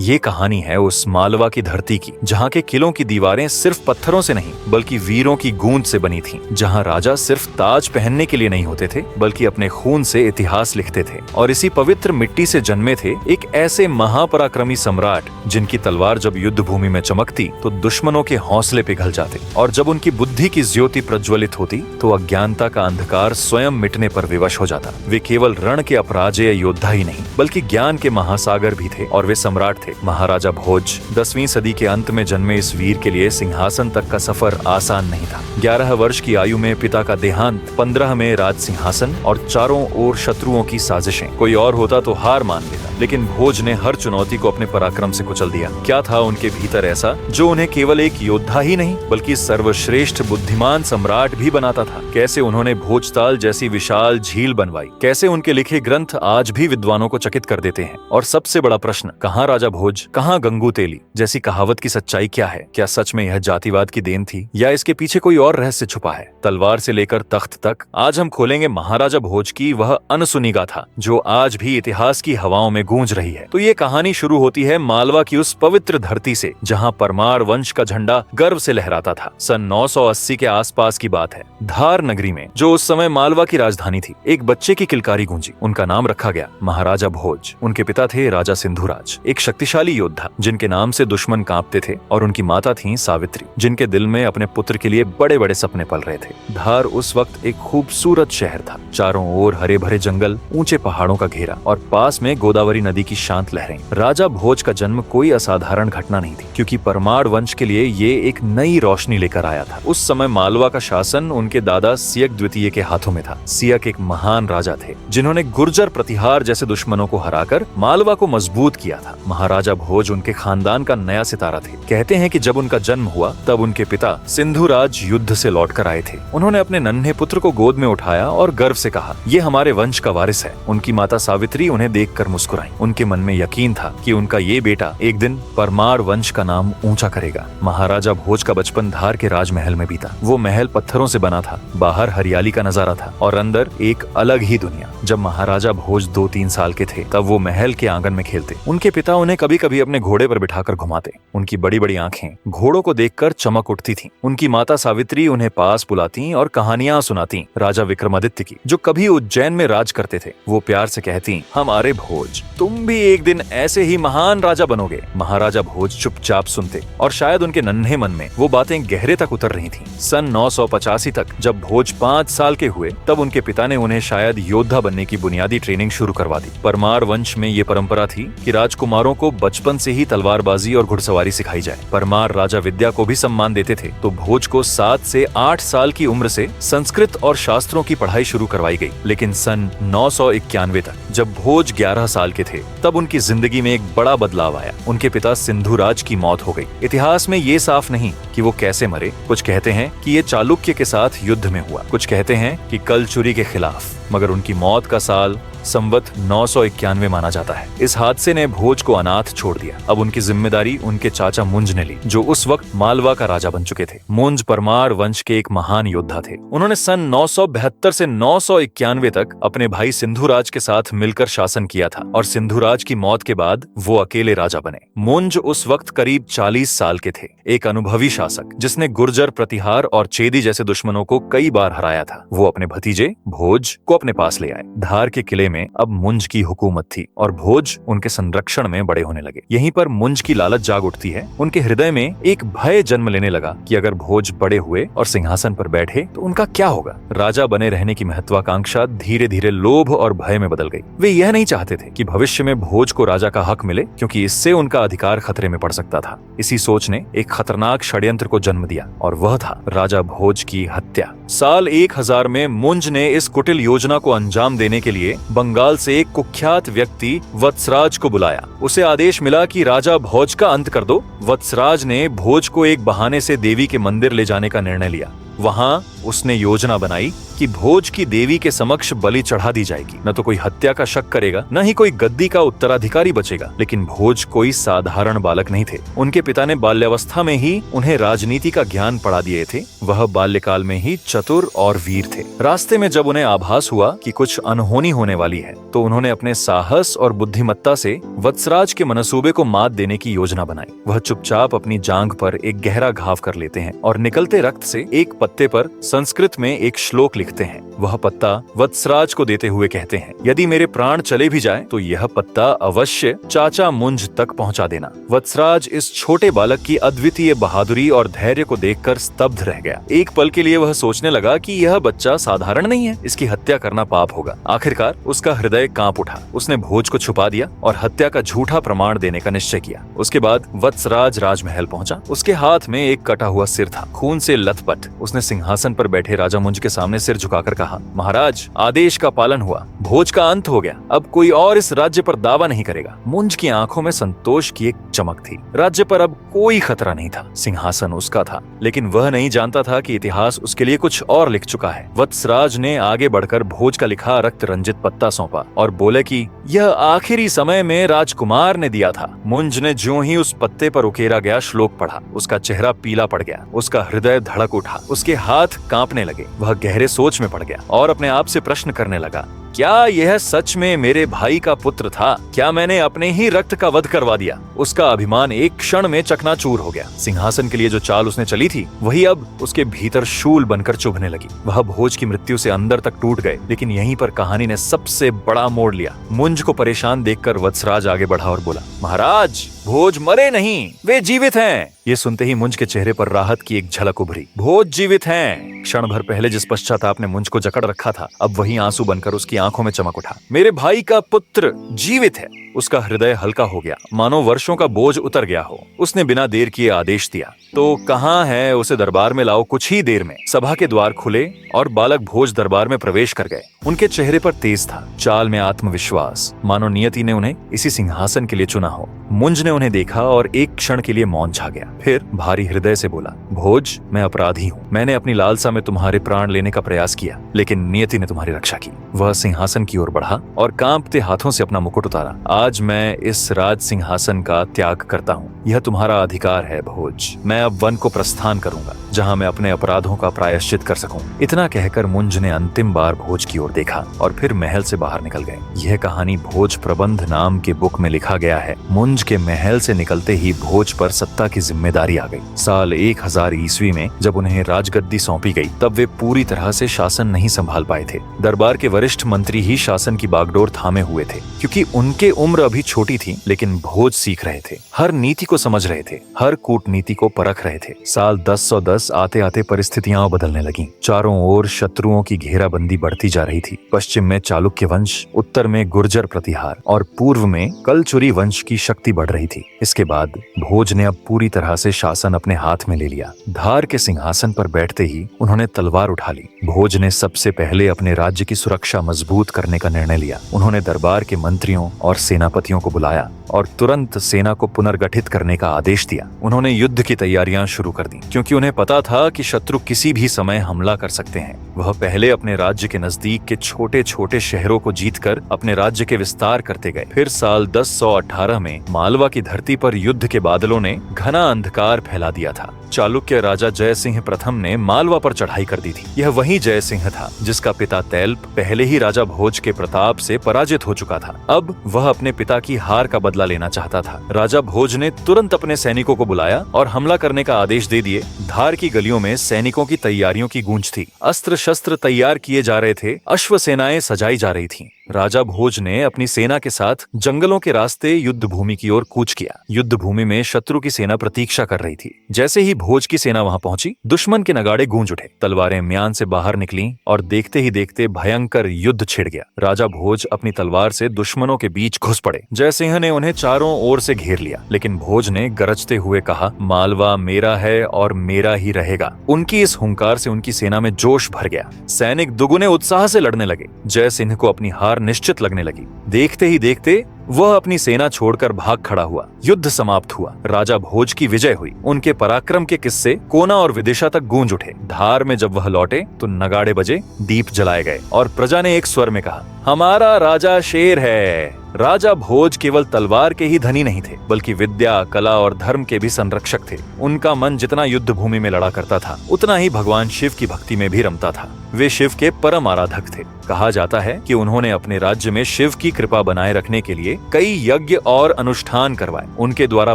ये कहानी है उस मालवा की धरती की जहाँ के किलों की दीवारें सिर्फ पत्थरों से नहीं बल्कि वीरों की गूंज से बनी थीं, जहाँ राजा सिर्फ ताज पहनने के लिए नहीं होते थे बल्कि अपने खून से इतिहास लिखते थे और इसी पवित्र मिट्टी से जन्मे थे एक ऐसे महापराक्रमी सम्राट जिनकी तलवार जब युद्ध भूमि में चमकती तो दुश्मनों के हौसले पिघल जाते और जब उनकी बुद्धि की ज्योति प्रज्वलित होती तो अज्ञानता का अंधकार स्वयं मिटने पर विवश हो जाता। वे केवल रण के अपराजेय योद्धा ही नहीं बल्कि ज्ञान के महासागर भी थे और वे सम्राट थे महाराजा भोज। 10वीं सदी के अंत में जन्मे इस वीर के लिए सिंहासन तक का सफर आसान नहीं था। 11 वर्ष की आयु में पिता का देहांत, 15 में राज सिंहासन और चारों ओर शत्रुओं की साजिशें। कोई और होता तो हार मान लेता, लेकिन भोज ने हर चुनौती को अपने पराक्रम से कुचल दिया। क्या था उनके भीतर ऐसा जो उन्हें केवल एक योद्धा ही नहीं बल्कि सर्वश्रेष्ठ बुद्धिमान सम्राट भी बनाता था? कैसे उन्होंने भोजताल जैसी विशाल झील बनवाई? कैसे उनके लिखे ग्रंथ आज भी विद्वानों को चकित कर देते हैं? और सबसे बड़ा प्रश्न, कहाँ राजा भोज, कहाँ गंगू तेली जैसी कहावत की सच्चाई क्या है? क्या सच में यह जातिवाद की देन थी या इसके पीछे कोई और रहस्य छुपा है? तलवार से लेकर तख्त तक आज हम खोलेंगे महाराजा भोज की वह अनसुनी गाथा जो आज भी इतिहास की हवाओं में गूंज रही है। तो ये कहानी शुरू होती है मालवा की उस पवित्र धरती से जहाँ परमार वंश का झंडा गर्व से लहराता था। सन 980 के आसपास की बात है। धार नगरी में, जो उस समय मालवा की राजधानी थी, एक बच्चे की किलकारी गूंजी। उनका नाम रखा गया महाराजा भोज। उनके पिता थे राजा सिंधुराज, एक शक्तिशाली योद्धा जिनके नाम से दुश्मन कांपते थे, और उनकी माता थी सावित्री जिनके दिल में अपने पुत्र के लिए बड़े बड़े सपने पल रहे थे। धार उस वक्त एक खूबसूरत शहर था। चारों ओर हरे भरे जंगल, ऊंचे पहाड़ों का घेरा और पास में गोदावरी नदी की शांत लहरें। राजा भोज का जन्म कोई असाधारण घटना नहीं थी, क्योंकि परमार वंश के लिए ये एक नई रोशनी लेकर आया था। उस समय मालवा का शासन उनके दादा सियक द्वितीय के हाथों में था। सियक एक महान राजा थे जिन्होंने गुर्जर प्रतिहार जैसे दुश्मनों को हराकर मालवा को मजबूत किया था। महाराजा भोज उनके खानदान का नया सितारा थे। कहते हैं कि जब उनका जन्म हुआ तब उनके पिता सिंधुराज युद्ध से लौटकर आए थे। उन्होंने अपने नन्हे पुत्र को गोद में उठाया और गर्व से कहा, ये हमारे वंश का वारिस है। उनकी माता सावित्री उन्हें देखकर मुस्कुराई। उनके मन में यकीन था कि उनका ये बेटा एक दिन परमार वंश का नाम ऊंचा करेगा। महाराजा भोज का बचपन धार के राजमहल में बीता। वो महल पत्थरों से बना था, बाहर हरियाली का नजारा था और अंदर एक अलग ही दुनिया। जब महाराजा भोज 2-3 साल के थे तब वो महल के आंगन में खेलते। उनके पिता उन्हें कभी कभी अपने घोड़े पर बिठाकर घुमाते। उनकी बड़ी बड़ी आंखें घोड़ों को देखकर चमक उठती थीं। उनकी माता सावित्री उन्हें पास बुलाती और कहानियां सुनाती राजा विक्रमादित्य की, जो कभी उज्जैन में राज करते थे। वो प्यार से कहती, हमारे भोज, तुम भी एक दिन ऐसे ही महान राजा बनोगे। महाराजा भोज चुपचाप सुनते और शायद उनके नन्हे मन में वो बातें गहरे तक उतर रही थीं। सन 985 तक जब भोज 5 साल के हुए तब उनके पिता ने उन्हें शायद योद्धा बनने की बुनियादी ट्रेनिंग शुरू करवा दी। परमार वंश में ये परंपरा थी कि राजकुमारों को बचपन से ही तलवारबाजी और घुड़सवारी सिखाई जाए। परमार राजा विद्या को भी सम्मान देते थे, तो भोज को 7 से 8 साल की उम्र से संस्कृत और शास्त्रों की पढ़ाई शुरू करवाई गई। लेकिन सन 991 तक जब भोज 11 साल के थे तब उनकी जिंदगी में एक बड़ा बदलाव आया। उनके पिता सिंधुराज की मौत हो गई। इतिहास में ये साफ नहीं कि वो कैसे मरे। कुछ कहते हैं कि ये चालुक्य के साथ युद्ध में हुआ, कुछ कहते हैं कि कलचुरी के खिलाफ, मगर उनकी मौत का साल संवत 991 माना जाता है। इस हादसे ने भोज को अनाथ छोड़ दिया। अब उनकी जिम्मेदारी उनके चाचा मुंज ने ली, जो उस वक्त मालवा का राजा बन चुके थे। मुंज परमार वंश के एक महान योद्धा थे। उन्होंने सन 972 से 991 तक अपने भाई सिंधुराज के साथ मिलकर शासन किया था और सिंधुराज की मौत के बाद वो अकेले राजा बने। मुंज उस वक्त करीब 40 साल के थे, एक अनुभवी शासक जिसने गुर्जर प्रतिहार और चेदी जैसे दुश्मनों को कई बार हराया था। वो अपने भतीजे भोज को अपने पास ले आए। धार के किले में अब मुंज की हुकूमत थी और भोज उनके संरक्षण में बड़े होने लगे। यहीं पर मुंज की लालच जाग उठती है। उनके हृदय में एक भय जन्म लेने लगा कि अगर भोज बड़े हुए और सिंहासन पर बैठे तो उनका क्या होगा। राजा बने रहने की महत्वाकांक्षा धीरे धीरे लोभ और भय में बदल गई। वे यह नहीं चाहते थे कि भविष्य में भोज को राजा का हक मिले, क्योंकि इससे उनका अधिकार खतरे में पड़ सकता था। इसी सोच ने एक खतरनाक षड्यंत्र को जन्म दिया और वह था राजा भोज की हत्या। साल 1000 में मुंज ने इस कुटिल योजना को अंजाम देने के लिए बंगाल से एक कुख्यात व्यक्ति वत्सराज को बुलाया। उसे आदेश मिला कि राजा भोज का अंत कर दो। वत्सराज ने भोज को एक बहाने से देवी के मंदिर ले जाने का निर्णय लिया। वहां उसने योजना बनाई कि भोज की देवी के समक्ष बलि चढ़ा दी जाएगी। न तो कोई हत्या का शक करेगा, न ही कोई गद्दी का उत्तराधिकारी बचेगा। लेकिन भोज कोई साधारण बालक नहीं थे। उनके पिता ने बाल्यावस्था में ही उन्हें राजनीति का ज्ञान पढ़ा दिए थे। वह बाल्यकाल में ही चतुर और वीर थे। रास्ते में जब उन्हें आभास हुआ कि कुछ अनहोनी होने वाली है, तो उन्होंने अपने साहस और बुद्धिमत्ता से वत्सराज के मनसूबे को मात देने की योजना बनाई। वह चुपचाप अपनी जांघ पर एक गहरा घाव कर लेते हैं और निकलते रक्त से एक पत्ते पर संस्कृत में एक श्लोक लिखते हैं। वह पत्ता वत्सराज को देते हुए कहते हैं, यदि मेरे प्राण चले भी जाए तो यह पत्ता अवश्य चाचा मुंज तक पहुंचा देना। वत्सराज इस छोटे बालक की अद्वितीय बहादुरी और धैर्य को देखकर स्तब्ध रह गया। एक पल के लिए वह सोचने लगा कि यह बच्चा साधारण नहीं है, इसकी हत्या करना पाप होगा। आखिरकार उसका हृदय कांप उठा। उसने भोज को छुपा दिया और हत्या का झूठा प्रमाण देने का निश्चय किया। उसके बाद वत्सराज राजमहल पहुंचा। उसके हाथ में एक कटा हुआ सिर था, खून से लथपथ। उसने सिंहासन पर बैठे राजा मुंज के सामने सिर झुकाकर कहा, महाराज, आदेश का पालन हुआ, भोज का अंत हो गया। अब कोई और इस राज्य पर दावा नहीं करेगा। मुंज की आंखों में संतोष की एक चमक थी। राज्य पर अब कोई खतरा नहीं था। सिंहासन उसका था, लेकिन वह नहीं जानता था कि इतिहास उसके लिए कुछ और लिख चुका है। वत्सराज ने आगे बढ़कर भोज का लिखा रक्त रंजित पत्ता सौंपा और बोले कि यह आखिरी समय में राजकुमार ने दिया था। मुंज ने ज्यों ही उस पत्ते पर उकेरा गया श्लोक पढ़ा, उसका चेहरा पीला पड़ गया। उसका हृदय धड़क उठा, उसके हाथ कांपने लगे। वह गहरे सोच में पड़ गया और अपने आप से प्रश्न करने लगा, क्या यह सच में मेरे भाई का पुत्र था? क्या मैंने अपने ही रक्त का वध करवा दिया? उसका अभिमान एक क्षण में चकनाचूर हो गया। सिंहासन के लिए जो चाल उसने चली थी, वही अब उसके भीतर शूल बनकर चुभने लगी। वह भोज की मृत्यु से अंदर तक टूट गए, लेकिन यहीं पर कहानी ने सबसे बड़ा मोड़ लिया। मुंज को परेशान देखकर वत्सराज आगे बढ़ा और बोला, महाराज, भोज मरे नहीं, वे जीवित हैं। ये सुनते ही मुंज के चेहरे पर राहत की एक झलक उभरी। भोज जीवित हैं। क्षण भर पहले जिस पश्चाताप ने मुंज को जकड़ रखा था, अब वही आंसू बनकर उसकी आंखों में चमक उठा। मेरे भाई का पुत्र जीवित है। उसका हृदय हल्का हो गया, मानो वर्षों का बोझ उतर गया हो। उसने बिना देर किए आदेश दिया, तो कहाँ है? उसे दरबार में लाओ। कुछ ही देर में सभा के द्वार खुले और बालक भोज दरबार में प्रवेश कर गए। उनके चेहरे पर तेज था, चाल में आत्मविश्वास, मानो नियति ने उन्हें इसी सिंहासन के लिए चुना हो। मुंज ने उन्हें देखा और एक क्षण के लिए मौन छा गया। फिर भारी हृदय से बोला, भोज, मैं अपराधी हूँ। मैंने अपनी लालसा में तुम्हारे प्राण लेने का प्रयास किया, लेकिन नियति ने तुम्हारी रक्षा की। वह सिंहासन की ओर बढ़ा और कांपते हाथों से अपना मुकुट उतारा। आज मैं इस राज सिंहासन का त्याग करता हूँ। यह तुम्हारा अधिकार है भोज। मैं अब वन को प्रस्थान करूंगा, जहाँ मैं अपने अपराधों का प्रायश्चित कर सकूं। इतना कहकर मुंज ने अंतिम बार भोज की ओर देखा और फिर महल से बाहर निकल गए। यह कहानी भोज प्रबंध नाम के बुक में लिखा गया है। मुंज के महल से निकलते ही भोज पर सत्ता की जिम्मेदारी आ गई। साल 1000 ईस्वी में जब उन्हें राजगद्दी सौंपी गई, तब वे पूरी तरह से शासन नहीं संभाल पाए थे। दरबार के वरिष्ठ मंत्री ही शासन की बागडोर थामे हुए थे, क्योंकि उनके उम्र अभी छोटी थी। लेकिन भोज सीख रहे थे, हर नीति को समझ रहे थे, हर कूटनीति को परख रहे थे। साल 1010 आते आते परिस्थितियां बदलने लगी। चारों ओर शत्रुओं की घेराबंदी बढ़ती जा रही थी। पश्चिम में चालुक्य वंश, उत्तर में गुर्जर प्रतिहार और पूर्व में कलचुरी वंश की शक्ति बढ़ रही थी। इसके बाद भोज ने अब पूरी तरह से शासन अपने हाथ में ले लिया। धार के सिंहासन पर बैठते ही उन्होंने तलवार उठा ली। भोज ने सबसे पहले अपने राज्य की सुरक्षा मजबूत करने का निर्णय लिया। उन्होंने दरबार के मंत्रियों और सेनापतियों को बुलाया और तुरंत सेना को पुनर्गठित करने का आदेश दिया। उन्होंने युद्ध की तैयारियां शुरू कर दी, क्योंकि उन्हें पता था कि शत्रु किसी भी समय हमला कर सकते हैं। वह पहले अपने राज्य के नजदीक के छोटे छोटे शहरों को जीतकर अपने राज्य के विस्तार करते गए। फिर साल 1018 में मालवा की धरती पर युद्ध के बादलों ने घना अंधकार फैला दिया था। चालुक्य राजा जय सिंह प्रथम ने मालवा पर चढ़ाई कर दी थी। यह वही जय सिंह था जिसका पिता तैल्प पहले ही राजा भोज के प्रताप से पराजित हो चुका था। अब वह अपने पिता की हार का बदला लेना चाहता था। राजा भोज ने तुरंत अपने सैनिकों को बुलाया और हमला करने का आदेश दे दिए। धार की गलियों में सैनिकों की तैयारियों की गूंज थी। अस्त्र शस्त्र तैयार किए जा रहे थे, अश्व सेनाएं सजाई जा रही थीं। राजा भोज ने अपनी सेना के साथ जंगलों के रास्ते युद्ध भूमि की ओर कूच किया। युद्ध भूमि में शत्रु की सेना प्रतीक्षा कर रही थी। जैसे ही भोज की सेना वहां पहुंची, दुश्मन के नगाड़े गूंज उठे। तलवारें म्यान से बाहर निकलीं और देखते ही देखते भयंकर युद्ध छिड़ गया। राजा भोज अपनी तलवार से दुश्मनों के बीच घुस पड़े। जयसिंह ने उन्हें चारों ओर से घेर लिया, लेकिन भोज ने गरजते हुए कहा, मालवा मेरा है और मेरा ही रहेगा। उनकी इस हुंकार से उनकी सेना में जोश भर गया। सैनिक दुगुने उत्साह से लड़ने लगे। जयसिंह को अपनी हार निश्चित लगने लगी। देखते ही देखते वह अपनी सेना छोड़कर भाग खड़ा हुआ। युद्ध समाप्त हुआ। राजा भोज की विजय हुई। उनके पराक्रम के किस्से कोना और विदिशा तक गूंज उठे। धार में जब वह लौटे तो नगाड़े बजे, दीप जलाए गए और प्रजा ने एक स्वर में कहा, हमारा राजा शेर है। राजा भोज केवल तलवार के ही धनी नहीं थे, बल्कि विद्या, कला और धर्म के भी संरक्षक थे। उनका मन जितना युद्ध भूमि में लड़ा करता था, उतना ही भगवान शिव की भक्ति में भी रमता था। वे शिव के परम आराधक थे। कहा जाता है कि उन्होंने अपने राज्य में शिव की कृपा बनाए रखने के लिए कई यज्ञ और अनुष्ठान करवाए। उनके द्वारा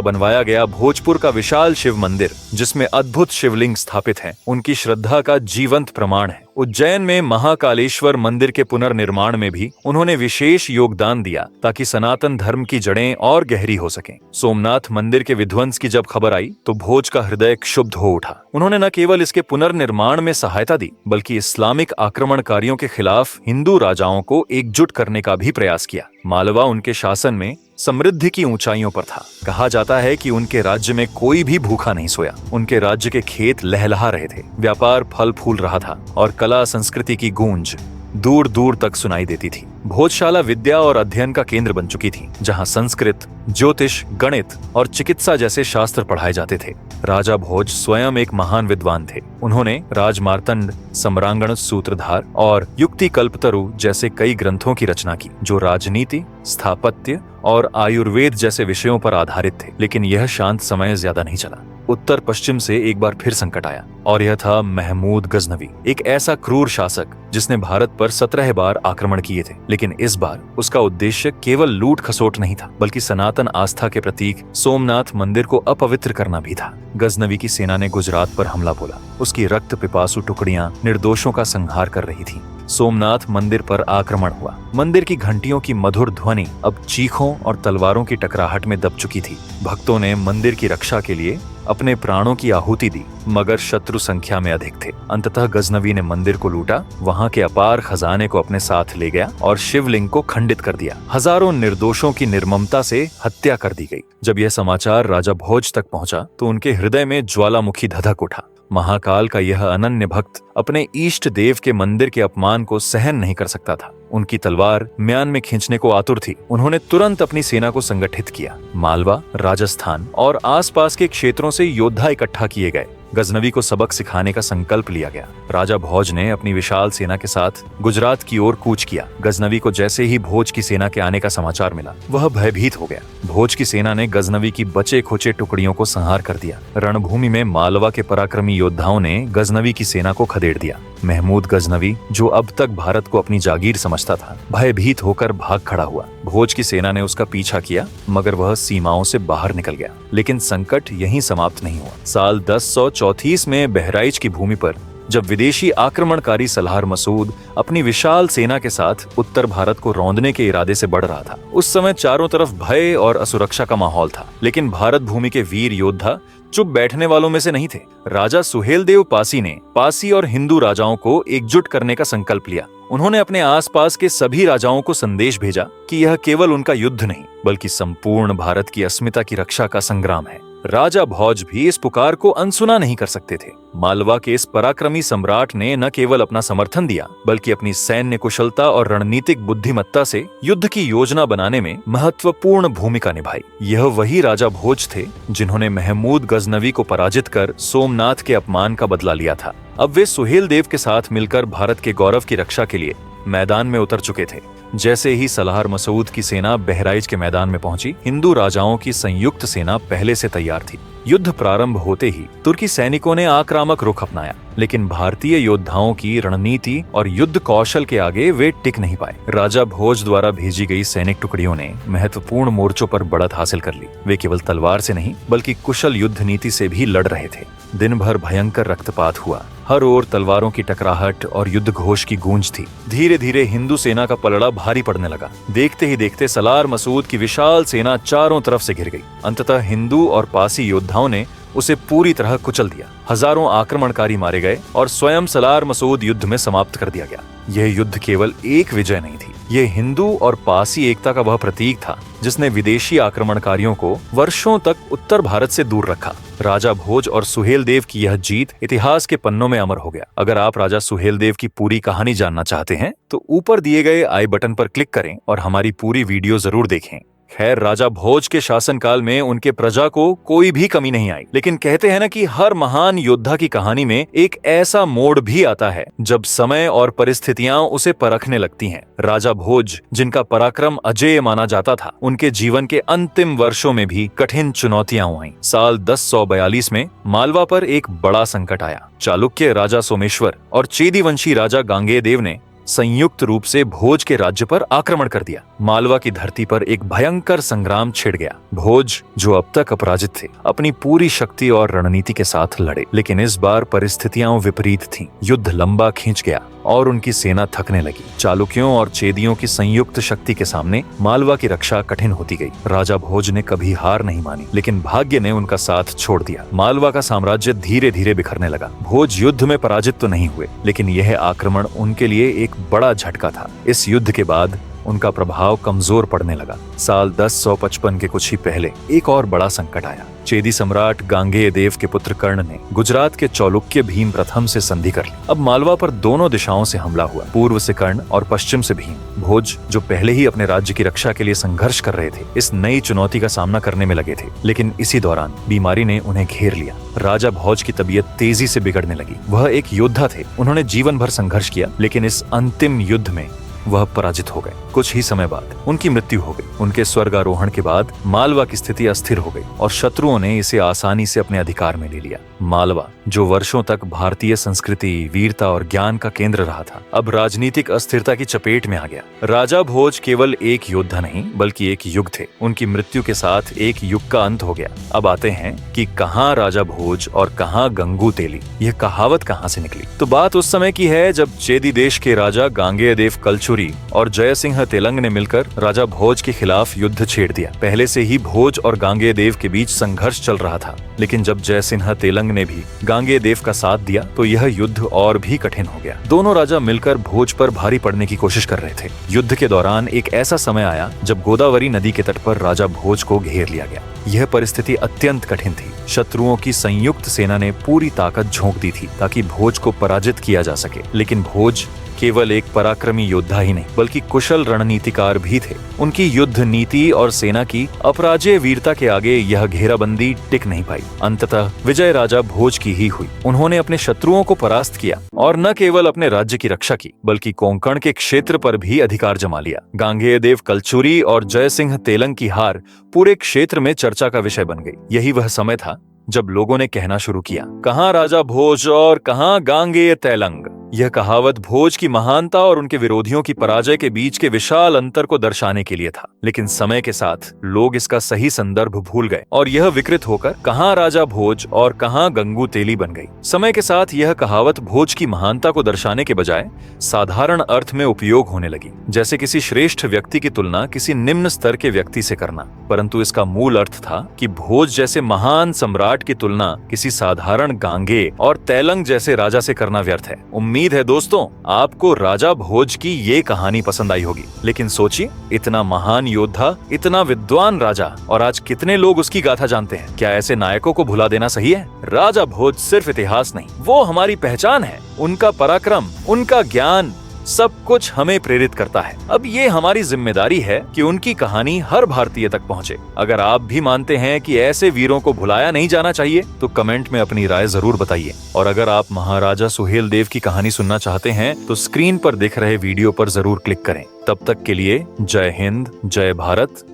बनवाया गया भोजपुर का विशाल शिव मंदिर, जिसमें अद्भुत शिवलिंग स्थापित हैं, उनकी श्रद्धा का जीवंत प्रमाण है। उज्जैन में महाकालेश्वर मंदिर के पुनर्निर्माण में भी उन्होंने विशेष योगदान दिया, ताकि सनातन धर्म की जड़ें और गहरी हो सकें। सोमनाथ मंदिर के विध्वंस की जब खबर आई तो भोज का हृदय क्षुब्ध हो उठा। उन्होंने न केवल इसके पुनर्निर्माण में सहायता दी, बल्कि इस्लामिक आक्रमणकारियों के खिलाफ हिंदू राजाओं को एकजुट करने का भी प्रयास किया। मालवा उनके शासन में समृद्धि की ऊंचाइयों पर था। कहा जाता है कि उनके राज्य में कोई भी भूखा नहीं सोया। उनके राज्य के खेत लहलहा रहे थे, व्यापार फल फूल रहा था और कला संस्कृति की गूंज दूर दूर तक सुनाई देती थी। भोजशाला विद्या और अध्ययन का केंद्र बन चुकी थी, जहां संस्कृत, ज्योतिष, गणित और चिकित्सा जैसे शास्त्र पढ़ाए जाते थे। राजा भोज स्वयं एक महान विद्वान थे। उन्होंने राजमार्तंड, सम्रांगण सूत्रधार और युक्ति कल्पतरु जैसे कई ग्रंथों की रचना की, जो राजनीति, स्थापत्य और आयुर्वेद जैसे विषयों पर आधारित थे। लेकिन यह शांत समय ज्यादा नहीं चला। उत्तर पश्चिम से एक बार फिर संकट आया, और यह था महमूद गजनवी, एक ऐसा क्रूर शासक जिसने भारत पर 17 बार आक्रमण किए थे। लेकिन इस बार उसका उद्देश्य केवल लूट खसोट नहीं था, बल्कि सनातन आस्था के प्रतीक सोमनाथ मंदिर को अपवित्र करना भी था। गजनवी की सेना ने गुजरात पर हमला बोला। उसकी रक्त पिपासु टुकड़ियां निर्दोषों का संहार कर रही थीं। सोमनाथ मंदिर पर आक्रमण हुआ। मंदिर की घंटियों की मधुर ध्वनि अब चीखों और तलवारों की टकराहट में दब चुकी थी। भक्तों ने मंदिर की रक्षा के लिए अपने प्राणों की आहुति दी, मगर शत्रु संख्या में अधिक थे। अंततः गजनवी ने मंदिर को लूटा, वहां के अपार खजाने को अपने साथ ले गया और शिवलिंग को खंडित कर दिया। हजारों निर्दोषों की निर्ममता से हत्या कर दी गई। जब यह समाचार राजा भोज तक पहुंचा तो उनके हृदय में ज्वालामुखी धधक उठा। महाकाल का यह अनन्य भक्त अपने इष्ट देव के मंदिर के अपमान को सहन नहीं कर सकता था। उनकी तलवार म्यान में खींचने को आतुर थी। उन्होंने तुरंत अपनी सेना को संगठित किया। मालवा, राजस्थान और आसपास के क्षेत्रों से योद्धा इकट्ठा किए गए। गजनवी को सबक सिखाने का संकल्प लिया गया। राजा भोज ने अपनी विशाल सेना के साथ गुजरात की ओर कूच किया। गजनवी को जैसे ही भोज की सेना के आने का समाचार मिला, वह भयभीत हो गया। भोज की सेना ने गजनवी की बचे खुचे टुकड़ियों को संहार कर दिया। रणभूमि में मालवा के पराक्रमी योद्धाओं ने गजनवी की सेना को खदेड़ दिया। महमूद गजनवी, जो अब तक भारत को अपनी जागीर समझता था, भयभीत होकर भाग खड़ा हुआ। भोज की सेना ने उसका पीछा किया, मगर वह सीमाओं से बाहर निकल गया। लेकिन संकट यहीं समाप्त नहीं हुआ। साल 1034 में बहराइच की भूमि पर जब विदेशी आक्रमणकारी सलार मसूद अपनी विशाल सेना के साथ उत्तर भारत को रौंदने के इरादे से बढ़ रहा था, उस समय चारों तरफ भय और असुरक्षा का माहौल था। लेकिन भारत भूमि के वीर योद्धा चुप बैठने वालों में से नहीं थे। राजा सुहेलदेव पासी ने पासी और हिंदू राजाओं को एकजुट करने का संकल्प लिया। उन्होंने अपने आसपास के सभी राजाओं को संदेश भेजा कि यह केवल उनका युद्ध नहीं, बल्कि संपूर्ण भारत की अस्मिता की रक्षा का संग्राम है। राजा भोज भी इस पुकार को अनसुना नहीं कर सकते थे। मालवा के इस पराक्रमी सम्राट ने न केवल अपना समर्थन दिया, बल्कि अपनी सैन्य कुशलता और रणनीतिक बुद्धिमत्ता से युद्ध की योजना बनाने में महत्वपूर्ण भूमिका निभाई। यह वही राजा भोज थे जिन्होंने महमूद गजनवी को पराजित कर सोमनाथ के अपमान का बदला लिया था। अब वे सुहेलदेव के साथ मिलकर भारत के गौरव की रक्षा के लिए मैदान में उतर चुके थे। जैसे ही सलार मसूद की सेना बहराइच के मैदान में पहुंची, हिंदू राजाओं की संयुक्त सेना पहले से तैयार थी। युद्ध प्रारंभ होते ही तुर्की सैनिकों ने आक्रामक रुख अपनाया, लेकिन भारतीय योद्धाओं की रणनीति और युद्ध कौशल के आगे वे टिक नहीं पाए। राजा भोज द्वारा भेजी गई सैनिक टुकड़ियों ने महत्वपूर्ण मोर्चों पर बढ़त हासिल कर ली। वे केवल तलवार से नहीं, बल्कि कुशल युद्ध नीति से भी लड़ रहे थे। दिन भर भयंकर रक्तपात हुआ। हर ओर तलवारों की टकराहट और युद्ध घोष की गूंज थी। धीरे धीरे हिंदू सेना का पलड़ा भारी पड़ने लगा। देखते ही देखते सलार मसूद की विशाल सेना चारों तरफ से घिर गई। अंततः हिंदू और पासी योद्धाओं ने उसे पूरी तरह कुचल दिया। हजारों आक्रमणकारी मारे गए और स्वयं सलार मसूद युद्ध में समाप्त कर दिया गया। यह युद्ध केवल एक विजय नहीं थी, यह हिंदू और पासी एकता का वह प्रतीक था जिसने विदेशी आक्रमणकारियों को वर्षों तक उत्तर भारत से दूर रखा। राजा भोज और सुहेलदेव की यह जीत इतिहास के पन्नों में अमर हो गया। अगर आप राजा सुहेलदेव की पूरी कहानी जानना चाहते हैं तो ऊपर दिए गए आई बटन पर क्लिक करें और हमारी पूरी वीडियो जरूर देखें। खैर, राजा भोज के शासनकाल में उनके प्रजा को कोई भी कमी नहीं आई, लेकिन कहते हैं ना कि हर महान योद्धा की कहानी में एक ऐसा मोड़ भी आता है जब समय और परिस्थितियां उसे परखने लगती हैं। राजा भोज, जिनका पराक्रम अजेय माना जाता था, उनके जीवन के अंतिम वर्षों में भी कठिन चुनौतियां आईं। साल 1042 में मालवा पर एक बड़ा संकट आया। चालुक्य राजा सोमेश्वर और चेदी वंशी राजा गांगेयदेव ने संयुक्त रूप से भोज के राज्य पर आक्रमण कर दिया। मालवा की धरती पर एक भयंकर संग्राम छिड़ गया। भोज, जो अब तक अपराजित थे, अपनी पूरी शक्ति और रणनीति के साथ लड़े, लेकिन इस बार परिस्थितियां विपरीत थीं। युद्ध लंबा खींच गया और उनकी सेना थकने लगी। चालुक्यों और चेदियों की संयुक्त शक्ति के सामने मालवा की रक्षा कठिन होती गई। राजा भोज ने कभी हार नहीं मानी, लेकिन भाग्य ने उनका साथ छोड़ दिया। मालवा का साम्राज्य धीरे धीरे बिखरने लगा। भोज युद्ध में पराजित तो नहीं हुए, लेकिन यह आक्रमण उनके लिए एक बड़ा झटका था। इस युद्ध के बाद उनका प्रभाव कमजोर पड़ने लगा। साल 1055 के कुछ ही पहले एक और बड़ा संकट आया। चेदी सम्राट गांगेयदेव के पुत्र कर्ण ने गुजरात के चालुक्य भीम प्रथम से संधि कर ली। अब मालवा पर दोनों दिशाओं से हमला हुआ, पूर्व से कर्ण और पश्चिम से भीम। भोज, जो पहले ही अपने राज्य की रक्षा के लिए संघर्ष कर रहे थे, इस नई चुनौती का सामना करने में लगे थे। लेकिन इसी दौरान बीमारी ने उन्हें घेर लिया। राजा भोज की तबीयत तेजी से बिगड़ने लगी। वह एक योद्धा थे, उन्होंने जीवन भर संघर्ष किया, लेकिन इस अंतिम युद्ध में वह पराजित हो गए। कुछ ही समय बाद उनकी मृत्यु हो गई। उनके स्वर्गारोहण के बाद मालवा की स्थिति अस्थिर हो गई और शत्रुओं ने इसे आसानी से अपने अधिकार में ले लिया। मालवा, जो वर्षों तक भारतीय संस्कृति, वीरता और ज्ञान का केंद्र रहा था, अब राजनीतिक अस्थिरता की चपेट में आ गया। राजा भोज केवल एक योद्धा नहीं, बल्कि एक युग थे। उनकी मृत्यु के साथ एक युग का अंत हो गया। अब आते हैं कि कहाँ राजा भोज और कहाँ गंगू तेली। यह कहावत कहाँ से निकली? तो बात उस समय की है जब चेदी देश के राजा गांगेयदेव कलचुरी और जयसिंह तेलंग ने मिलकर राजा भोज के खिलाफ युद्ध छेड़ दिया। पहले से ही भोज और गांगेयदेव के बीच संघर्ष चल रहा था, लेकिन जब जयसिंह तेलंग ने भी गांगेयदेव का साथ दिया तो यह युद्ध और भी कठिन हो गया। दोनों राजा मिलकर भोज पर भारी पड़ने की कोशिश कर रहे थे। युद्ध के दौरान एक ऐसा समय आया जब गोदावरी नदी के तट पर राजा भोज को घेर लिया गया। यह परिस्थिति अत्यंत कठिन थी। शत्रुओं की संयुक्त सेना ने पूरी ताकत झोंक दी थी ताकि भोज को पराजित किया जा सके, लेकिन भोज केवल एक पराक्रमी योद्धा ही नहीं, बल्कि कुशल रणनीतिकार भी थे। उनकी युद्ध नीति और सेना की अपराजेय वीरता के आगे यह घेराबंदी टिक नहीं पाई। अंततः विजय राजा भोज की ही हुई। उन्होंने अपने शत्रुओं को परास्त किया और न केवल अपने राज्य की रक्षा की, बल्कि कोंकण के क्षेत्र पर भी अधिकार जमा लिया। गांगेयदेव कलचुरी और जयसिंह तेलंग की हार पूरे क्षेत्र में चर्चा का विषय बन गई। यही वह समय था जब लोगों ने कहना शुरू किया, कहाँ राजा भोज और कहाँ गांगेय तेलंग। यह कहावत भोज की महानता और उनके विरोधियों की पराजय के बीच के विशाल अंतर को दर्शाने के लिए था, लेकिन समय के साथ लोग इसका सही संदर्भ भूल गए और यह विकृत होकर कहाँ राजा भोज और कहाँ गंगू तेली बन गई। समय के साथ यह कहावत भोज की महानता को दर्शाने के बजाय साधारण अर्थ में उपयोग होने लगी, जैसे किसी श्रेष्ठ व्यक्ति की तुलना किसी निम्न स्तर के व्यक्ति से करना। परंतु इसका मूल अर्थ था कि भोज जैसे महान सम्राट की तुलना किसी साधारण गांगे और तेलंग जैसे राजा से करना व्यर्थ है। उम्मीद है दोस्तों आपको राजा भोज की ये कहानी पसंद आई होगी। लेकिन सोचिए, इतना महान योद्धा, इतना विद्वान राजा, और आज कितने लोग उसकी गाथा जानते हैं? क्या ऐसे नायकों को भुला देना सही है? राजा भोज सिर्फ इतिहास नहीं, वो हमारी पहचान है। उनका पराक्रम, उनका ज्ञान, सब कुछ हमें प्रेरित करता है। अब ये हमारी जिम्मेदारी है कि उनकी कहानी हर भारतीय तक पहुंचे। अगर आप भी मानते हैं कि ऐसे वीरों को भुलाया नहीं जाना चाहिए तो कमेंट में अपनी राय जरूर बताइए। और अगर आप महाराजा सुहेलदेव की कहानी सुनना चाहते हैं तो स्क्रीन पर दिख रहे वीडियो पर जरूर क्लिक करें। तब तक के लिए जय हिंद, जय भारत।